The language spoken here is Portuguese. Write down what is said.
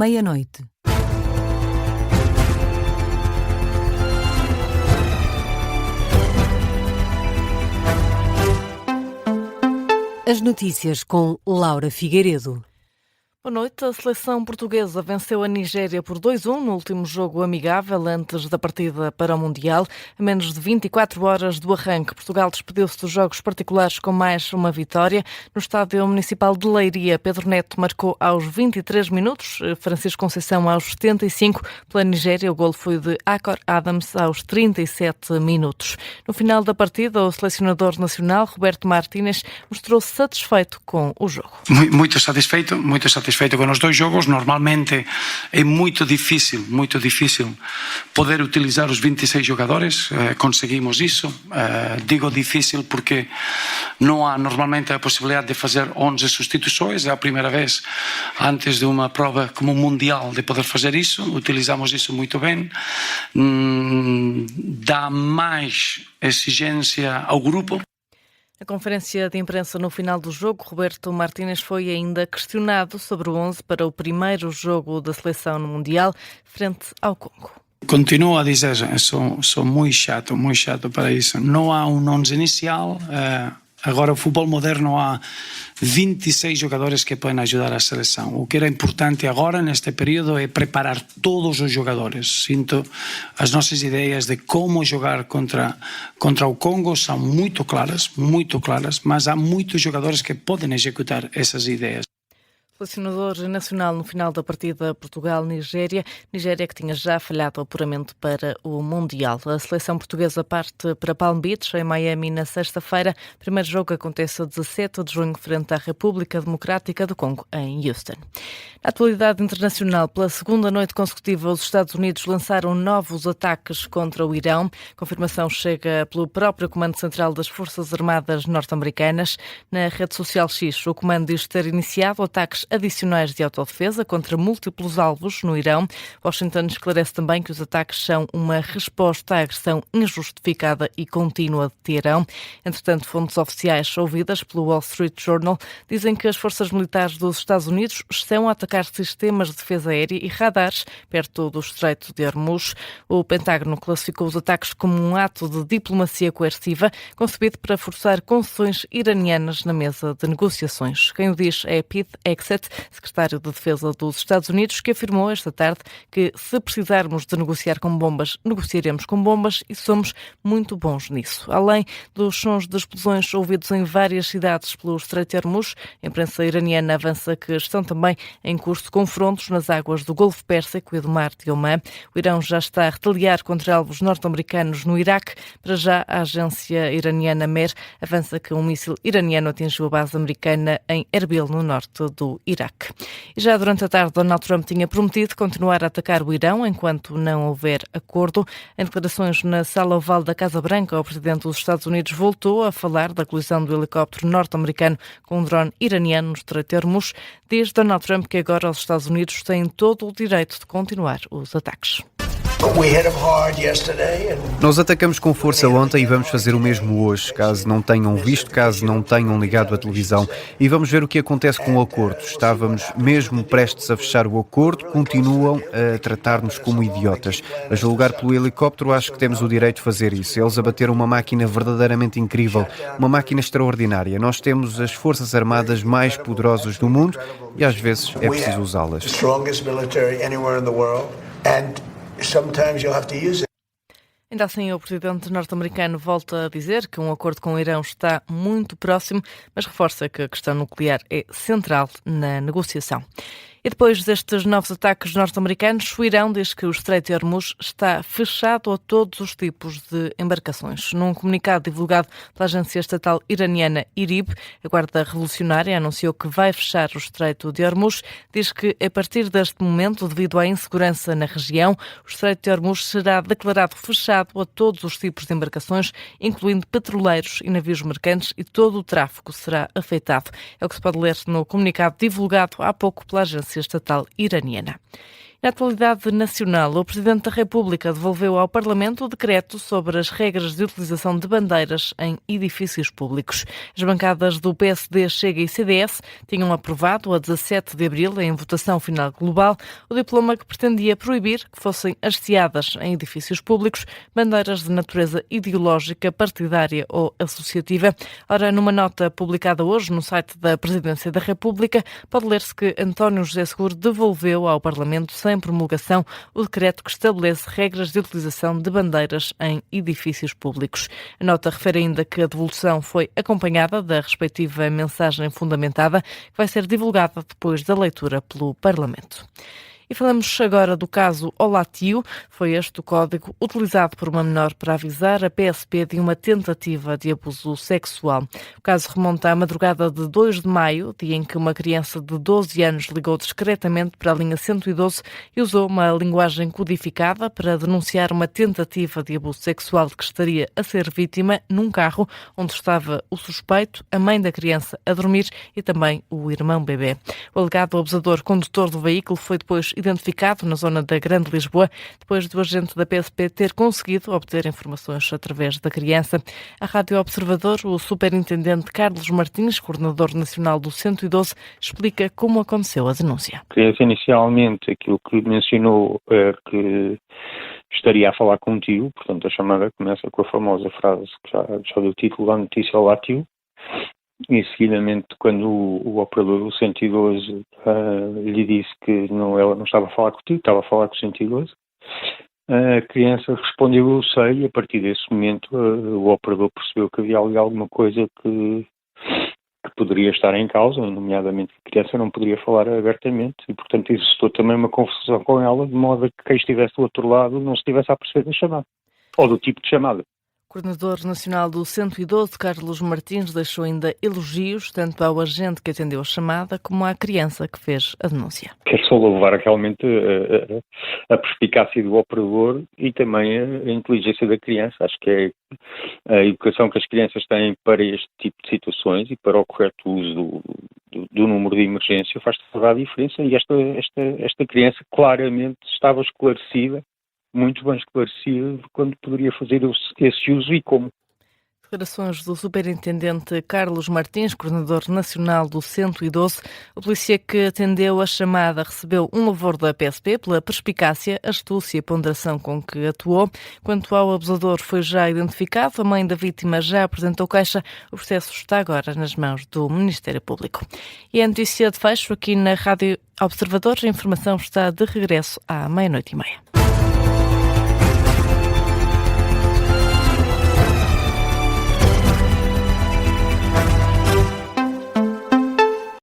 meia-noite. As notícias com Laura Figueiredo. Boa noite. A seleção portuguesa venceu a Nigéria por 2-1 no último jogo amigável antes da partida para o Mundial. A menos de 24 horas do arranque, Portugal despediu-se dos jogos particulares com mais uma vitória. No Estádio Municipal de Leiria, Pedro Neto marcou aos 23 minutos, Francisco Conceição aos 75. Pela Nigéria, o golo foi de Akor Adams aos 37 minutos. No final da partida, o selecionador nacional, Roberto Martínez, mostrou-se satisfeito com o jogo. Muito satisfeito com os dois jogos. Normalmente é muito difícil poder utilizar os 26 jogadores. Conseguimos isso. Digo difícil porque não há normalmente a possibilidade de fazer 11 substituições. É a primeira vez antes de uma prova como mundial de poder fazer isso. Utilizamos isso muito bem. Dá mais exigência ao grupo. Na conferência de imprensa no final do jogo, Roberto Martínez foi ainda questionado sobre o 11 para o primeiro jogo da seleção no Mundial, frente ao Congo. Continuo a dizer, sou muito chato para isso. Não há 11 inicial. Agora, o futebol moderno há 26 jogadores que podem ajudar a seleção. O que era importante agora, neste período, é preparar todos os jogadores. Sinto as nossas ideias de como jogar contra o Congo são muito claras, mas há muitos jogadores que podem executar essas ideias. Selecionador nacional no final da partida Portugal-Nigéria. Nigéria que tinha já falhado o apuramento para o Mundial. A seleção portuguesa parte para Palm Beach, em Miami, na sexta-feira. O primeiro jogo acontece a 17 de junho, frente à República Democrática do Congo, em Houston. Na atualidade internacional, pela segunda noite consecutiva, os Estados Unidos lançaram novos ataques contra o Irão. A confirmação chega pelo próprio Comando Central das Forças Armadas norte-americanas. Na rede social X, o comando diz ter iniciado ataques adicionais de autodefesa contra múltiplos alvos no Irão. Washington esclarece também que os ataques são uma resposta à agressão injustificada e contínua de Teherão. Entretanto, fontes oficiais ouvidas pelo Wall Street Journal dizem que as forças militares dos Estados Unidos estão a atacar sistemas de defesa aérea e radares perto do Estreito de Hormuz. O Pentágono classificou os ataques como um ato de diplomacia coerciva concebido para forçar concessões iranianas na mesa de negociações. Quem o diz é Pete Hegseth, secretário de Defesa dos Estados Unidos, que afirmou esta tarde que se precisarmos de negociar com bombas, negociaremos com bombas e somos muito bons nisso. Além dos sons de explosões ouvidos em várias cidades pelo Estreito de Hormuz, a imprensa iraniana avança que estão também em curso confrontos nas águas do Golfo Pérsico e do Mar de Omã. O Irão já está a retaliar contra alvos norte-americanos no Iraque. Para já, a agência iraniana MER avança que um míssil iraniano atingiu a base americana em Erbil, no norte do Iraque. E já durante a tarde, Donald Trump tinha prometido continuar a atacar o Irão enquanto não houver acordo. Em declarações na Sala Oval da Casa Branca, o presidente dos Estados Unidos voltou a falar da colisão do helicóptero norte-americano com um drone iraniano no Estreito de Hormuz. Diz Donald Trump que agora os Estados Unidos têm todo o direito de continuar os ataques. Nós atacamos com força ontem e vamos fazer o mesmo hoje, caso não tenham visto, caso não tenham ligado a televisão. E vamos ver o que acontece com o acordo. Estávamos mesmo prestes a fechar o acordo, continuam a tratar-nos como idiotas. A julgar pelo helicóptero, acho que temos o direito de fazer isso. Eles abateram uma máquina verdadeiramente incrível, uma máquina extraordinária. Nós temos as forças armadas mais poderosas do mundo e às vezes é preciso usá-las. Ainda assim, o presidente norte-americano volta a dizer que um acordo com o Irão está muito próximo, mas reforça que a questão nuclear é central na negociação. E depois destes novos ataques norte-americanos, o Irão diz que o Estreito de Hormuz está fechado a todos os tipos de embarcações. Num comunicado divulgado pela agência estatal iraniana IRIB, a Guarda Revolucionária anunciou que vai fechar o Estreito de Hormuz. Diz que, a partir deste momento, devido à insegurança na região, o Estreito de Hormuz será declarado fechado a todos os tipos de embarcações, incluindo petroleiros e navios mercantes, e todo o tráfego será afetado. É o que se pode ler no comunicado divulgado há pouco pela agência estatal iraniana. Na atualidade nacional, o Presidente da República devolveu ao Parlamento o decreto sobre as regras de utilização de bandeiras em edifícios públicos. As bancadas do PSD, Chega e CDS tinham aprovado a 17 de abril, em votação final global, o diploma que pretendia proibir que fossem hasteadas em edifícios públicos bandeiras de natureza ideológica, partidária ou associativa. Ora, numa nota publicada hoje no site da Presidência da República, pode ler-se que António José Seguro devolveu ao Parlamento sem promulgação o decreto que estabelece regras de utilização de bandeiras em edifícios públicos. A nota refere ainda que a devolução foi acompanhada da respectiva mensagem fundamentada, que vai ser divulgada depois da leitura pelo Parlamento. E falamos agora do caso Olatio. Foi este o código utilizado por uma menor para avisar a PSP de uma tentativa de abuso sexual. O caso remonta à madrugada de 2 de maio, dia em que uma criança de 12 anos ligou discretamente para a linha 112 e usou uma linguagem codificada para denunciar uma tentativa de abuso sexual de que estaria a ser vítima num carro onde estava o suspeito, a mãe da criança a dormir e também o irmão bebê. O alegado abusador condutor do veículo foi depois identificado na zona da Grande Lisboa, depois do agente da PSP ter conseguido obter informações através da criança. À Rádio Observador, o superintendente Carlos Martins, coordenador nacional do 112, explica como aconteceu a denúncia. A criança inicialmente aquilo que mencionou é que estaria a falar com um tio, portanto a chamada começa com a famosa frase que já deu título à notícia Olatio. E seguidamente, quando o operador do 112 lhe disse que ela não estava a falar contigo, estava a falar com o 112, a criança respondeu eu sei, e a partir desse momento o operador percebeu que havia ali alguma coisa que poderia estar em causa, nomeadamente que a criança não poderia falar abertamente e, portanto, existiu também uma conversação com ela, de modo a que quem estivesse do outro lado não se estivesse a perceber da chamada, ou do tipo de chamada. O coordenador nacional do 112, Carlos Martins, deixou ainda elogios tanto ao agente que atendeu a chamada como à criança que fez a denúncia. Quero só louvar realmente a perspicácia do operador e também a inteligência da criança. Acho que é a educação que as crianças têm para este tipo de situações e para o correto uso do número de emergência faz toda a diferença e esta criança claramente estava esclarecida, muito bem esclarecido quando poderia fazer esse uso e como. Declarações do superintendente Carlos Martins, coordenador nacional do 112. O polícia que atendeu a chamada recebeu um louvor da PSP pela perspicácia, astúcia e ponderação com que atuou. Quanto ao abusador, foi já identificado. A mãe da vítima já apresentou queixa. O processo está agora nas mãos do Ministério Público. E a notícia de fecho aqui na Rádio Observador. A informação está de regresso à 00:30.